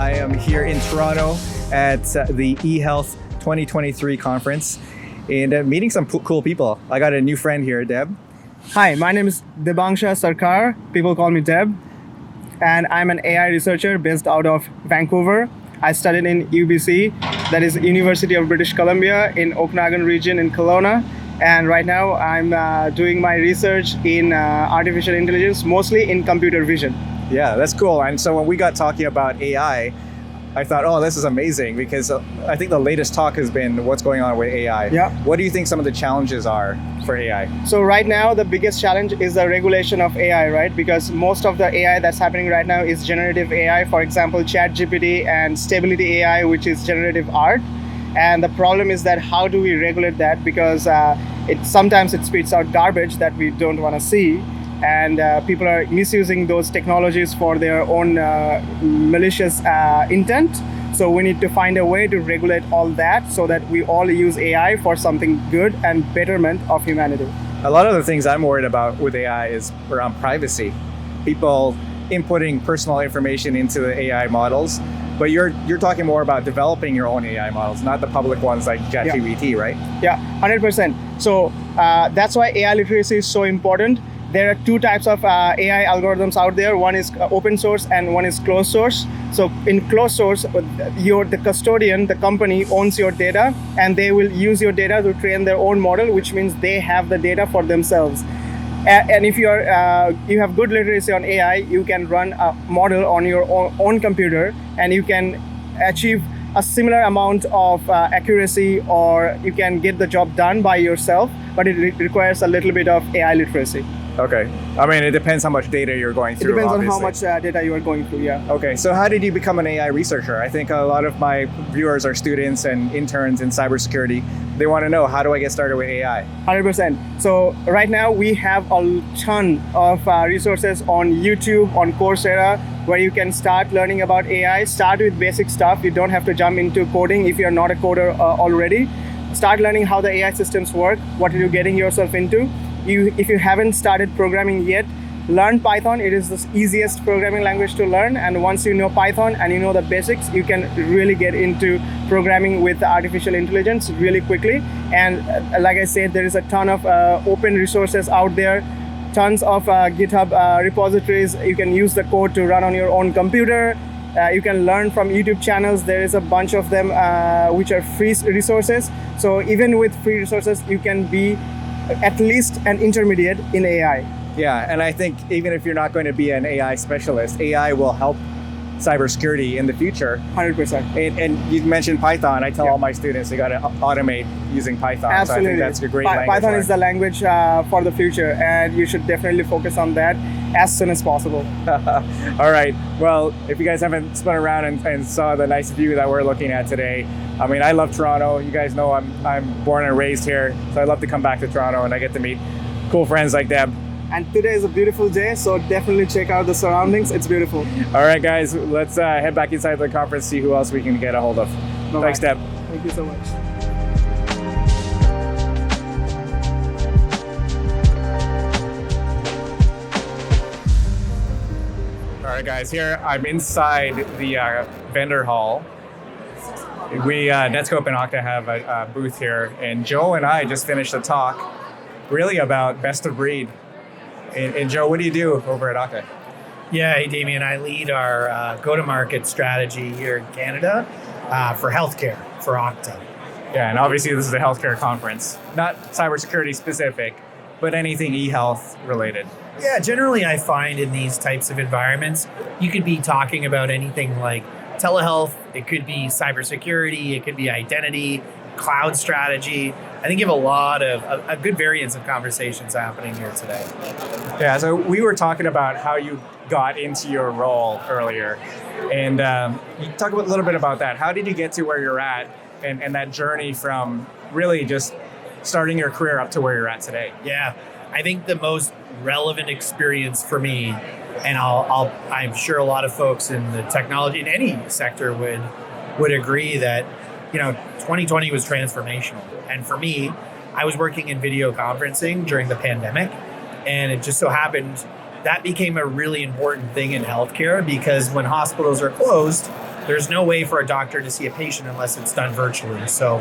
I am here in Toronto at the eHealth 2023 conference and meeting some cool people. I got a new friend here, Deb. Hi, my name is Debangsha Sarkar. People call me Deb. And I'm an AI researcher based out of Vancouver. I studied in UBC, that is University of British Columbia in Okanagan region in Kelowna. And right now I'm doing my research in artificial intelligence, mostly in computer vision. Yeah, that's cool. And so when we got talking about AI, I thought, oh, this is amazing because I think the latest talk has been what's going on with AI. Yeah. What do you think some of the challenges are for AI? So right now, the biggest challenge is the regulation of AI, right? Because most of the AI that's happening right now is generative AI. For example, ChatGPT and Stability AI, which is generative art. And the problem is that how do we regulate that? Because sometimes it spits out garbage that we don't want to see. And people are misusing those technologies for their own malicious intent. So we need to find a way to regulate all that so that we all use AI for something good and betterment of humanity. A lot of the things I'm worried about with AI is around privacy. People inputting personal information into the AI models, but you're talking more about developing your own AI models, not the public ones like ChatGPT, right? Yeah, 100%. So that's why AI literacy is so important. There are two types of AI algorithms out there. One is open source and one is closed source. So in closed source, the custodian, the company owns your data and they will use your data to train their own model, which means they have the data for themselves. And if you have good literacy on AI, you can run a model on your own computer and you can achieve a similar amount of accuracy, or you can get the job done by yourself, but it requires a little bit of AI literacy. Okay. I mean, it depends how much data you're going through. It depends obviously. on how much data you are going through, yeah. Okay, so how did you become an AI researcher? I think a lot of my viewers are students and interns in cybersecurity. They want to know, how do I get started with AI? 100%. So right now we have a ton of resources on YouTube, on Coursera, where you can start learning about AI. Start with basic stuff. You don't have to jump into coding if you're not a coder already. Start learning how the AI systems work. What are you getting yourself into? If you haven't started programming yet, learn Python. It is the easiest programming language to learn. And once you know Python and you know the basics, you can really get into programming with artificial intelligence really quickly. And like I said, there is a ton of open resources out there, tons of GitHub repositories. You can use the code to run on your own computer. You can learn from YouTube channels. There is a bunch of them which are free resources. So even with free resources, you can be at least an intermediate in AI. Yeah, and I think even if you're not going to be an AI specialist, AI will help cybersecurity in the future. 100%. And you mentioned Python. I tell all my students they got to automate using Python. Absolutely. So I think that's a great language. Python is the language for the future, and you should definitely focus on that as soon as possible. All right. Well, if you guys haven't spun around and saw the nice view that we're looking at today, I mean, I love Toronto. You guys know I'm born and raised here, so I love to come back to Toronto and I get to meet cool friends like Deb. And today is a beautiful day, so definitely check out the surroundings. It's beautiful. All right, guys, let's head back inside the conference, see who else we can get a hold of. Bye-bye. Thanks, Deb. Thank you so much. All right, guys, here I'm inside the vendor hall. We, Netscope and Okta have a booth here, and Joe and I just finished a talk really about best of breed. And Joe, what do you do over at Okta? Yeah, hey Damian, I lead our go-to-market strategy here in Canada for healthcare for Okta. Yeah, and obviously this is a healthcare conference, not cybersecurity specific, but anything eHealth related. Yeah, generally I find in these types of environments, you could be talking about anything like telehealth, it could be cybersecurity, it could be identity, cloud strategy. I think you have a good variance of conversations happening here today. Yeah, so we were talking about how you got into your role earlier, and you talk a little bit about that. How did you get to where you're at, and that journey from really just starting your career up to where you're at today? Yeah, I think the most relevant experience for me, and I'm sure a lot of folks in the technology in any sector would agree that 2020 was transformational. And for me, I was working in video conferencing during the pandemic, and it just so happened that became a really important thing in healthcare because when hospitals are closed, there's no way for a doctor to see a patient unless it's done virtually. So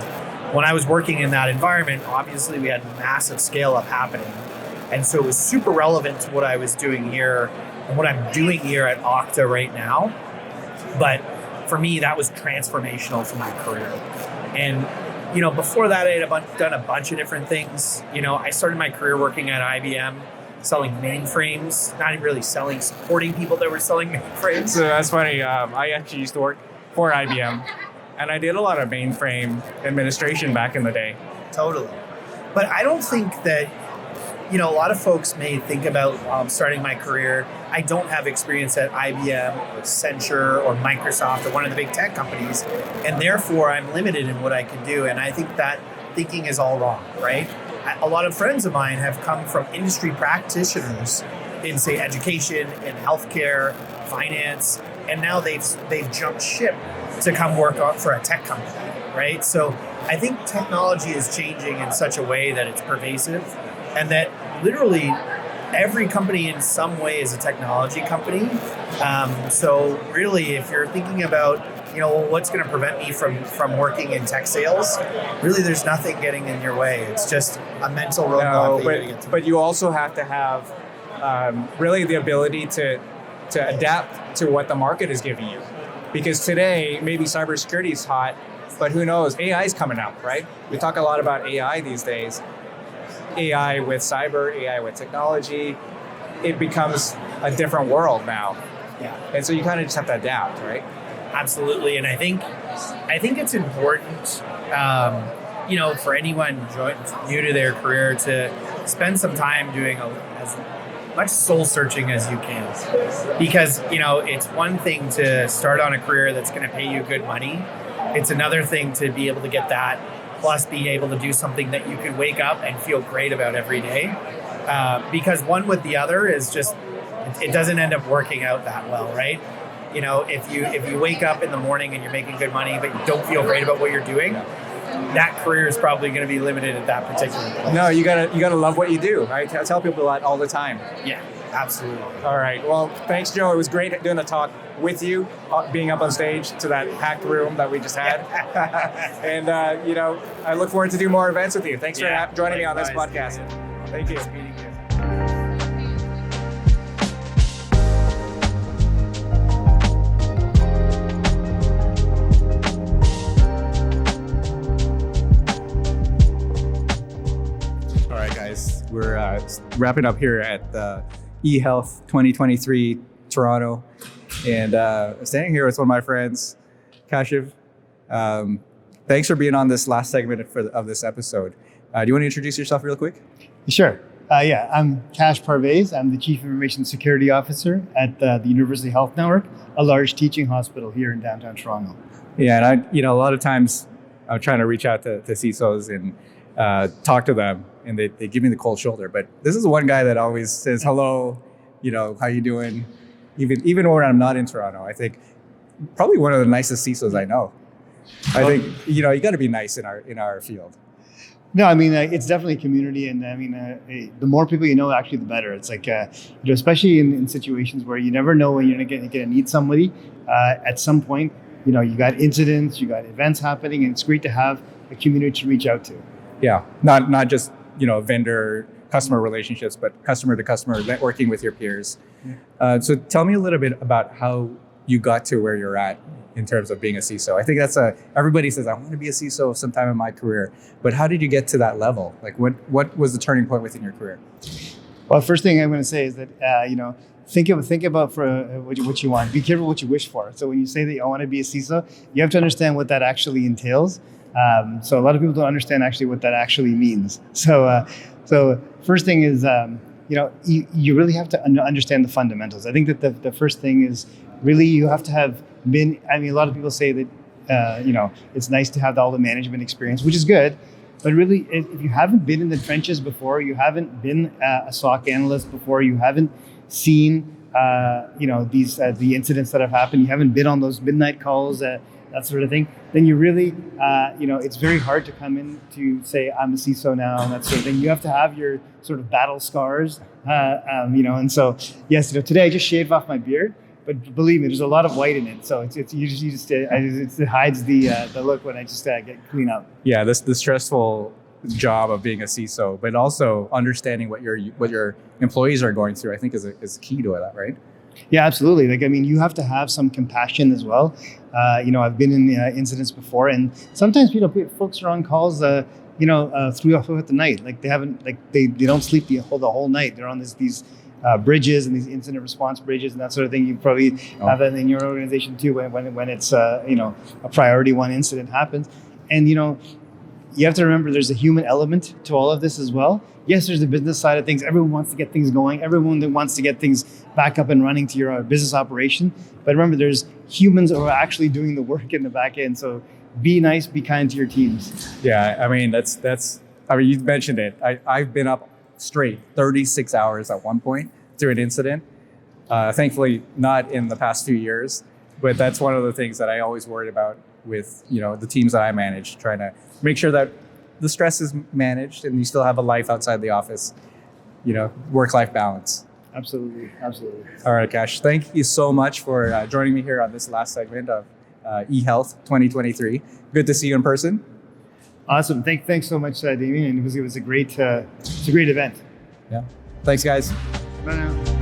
when I was working in that environment, obviously we had massive scale up happening. And so it was super relevant to what I was doing here and what I'm doing here at Okta right now. But for me, that was transformational for my career. And, before that, I had done a bunch of different things. I started my career working at IBM, selling mainframes, not even really selling, supporting people that were selling mainframes. So that's funny. I actually used to work for IBM, and I did a lot of mainframe administration back in the day. Totally. But I don't think that, a lot of folks may think about starting my career. I don't have experience at IBM or Accenture or Microsoft or one of the big tech companies, and therefore I'm limited in what I can do. And I think that thinking is all wrong, right? A lot of friends of mine have come from industry practitioners in, say, education, in healthcare, finance, and now they've jumped ship to come work for a tech company, right? So I think technology is changing in such a way that it's pervasive, and that literally every company in some way is a technology company. So really, if you're thinking about, what's going to prevent me from working in tech sales, really there's nothing getting in your way. It's just a mental roadblock that you're going to get to. But you also have to have really the ability to adapt to what the market is giving you. Because today, maybe cybersecurity is hot, but who knows? AI is coming out, right? We talk a lot about AI these days. AI with cyber, AI with technology, it becomes a different world now. Yeah. And so you kind of just have to adapt, right? Absolutely. And I think it's important, for anyone new to their career to spend some time doing as much soul searching as you can. Because, it's one thing to start on a career that's going to pay you good money. It's another thing to be able to get that, plus being able to do something that you can wake up and feel great about every day. Because one with the other is just, it doesn't end up working out that well, right? If you wake up in the morning and you're making good money, but you don't feel great about what you're doing, that career is probably going to be limited at that particular place. No, you gotta love what you do. I tell people that all the time. Yeah, absolutely. All right. Well, thanks, Joe. It was great doing the talk with you, being up on stage to that packed room that we just had. And I look forward to do more events with you. Thanks for joining me on this podcast. Thank you. Nice meeting you. All right, guys, we're wrapping up here at the eHealth 2023 Toronto, and standing here with one of my friends, Kashif. Thanks for being on this last segment of this episode. Do you want to introduce yourself real quick? Sure. I'm Kashif Parvaiz. I'm the Chief Information Security Officer at the University Health Network, a large teaching hospital here in downtown Toronto. Yeah, and a lot of times I'm trying to reach out to CISOs and talk to them, and they give me the cold shoulder. But this is one guy that always says hello, how you doing? Even when I'm not in Toronto, I think probably one of the nicest CISOs I know. I think you got to be nice in our field. No, it's definitely a community, and the more people you know, actually, the better. It's like, especially in situations where you never know when you're going to need somebody. At some point, you got incidents, you got events happening, and it's great to have a community to reach out to. Yeah, not just vendor customer relationships, but customer to customer networking with your peers. Yeah. So tell me a little bit about how you got to where you're at in terms of being a CISO. I think everybody says, I want to be a CISO sometime in my career, but how did you get to that level? Like what was the turning point within your career? Well, first thing I'm going to say is that, think about for what you want. Be careful what you wish for. So when you say that I want to be a CISO, you have to understand what that actually entails. So a lot of people don't understand actually what that actually means. So first thing is, you really have to understand the fundamentals. I think that the first thing is really you have to have been, a lot of people say that, it's nice to have all the management experience, which is good. But really, if you haven't been in the trenches before, you haven't been a SOC analyst before, you haven't seen, the incidents that have happened, you haven't been on those midnight calls, that sort of thing, then you really, it's very hard to come in to say, I'm a CISO now, and that sort of thing. You have to have your sort of battle scars, and so, yes, today I just shaved off my beard. but believe me, there's a lot of white in it. So it hides the look when I just get clean up. Yeah, the stressful job of being a CISO, but also understanding what your employees are going through, I think is key to that, right? Yeah, absolutely. Like, I mean, you have to have some compassion as well. I've been in incidents before, and sometimes folks are on calls, throughout the night. Like they don't sleep the whole night. They're on these bridges and these incident response bridges and that sort of thing. You probably have that in your organization too when it's a priority one incident happens, and you have to remember there's a human element to all of this as well. Yes, there's the business side of things. Everyone wants to get things going. Everyone that wants to get things back up and running to your business operation. But remember, there's humans who are actually doing the work in the back end. So be nice, be kind to your teams. Yeah, I mean, you mentioned it. I've been up straight 36 hours at one point through an incident. Thankfully, not in the past few years, but that's one of the things that I always worried about with the teams that I manage, trying to make sure that the stress is managed and you still have a life outside the office, work-life balance. Absolutely. All right, Kash, thank you so much for joining me here on this last segment of eHealth 2023. Good to see you in person. Awesome. Thanks so much, Damian. It was a great event. Yeah. Thanks, guys. Bye now.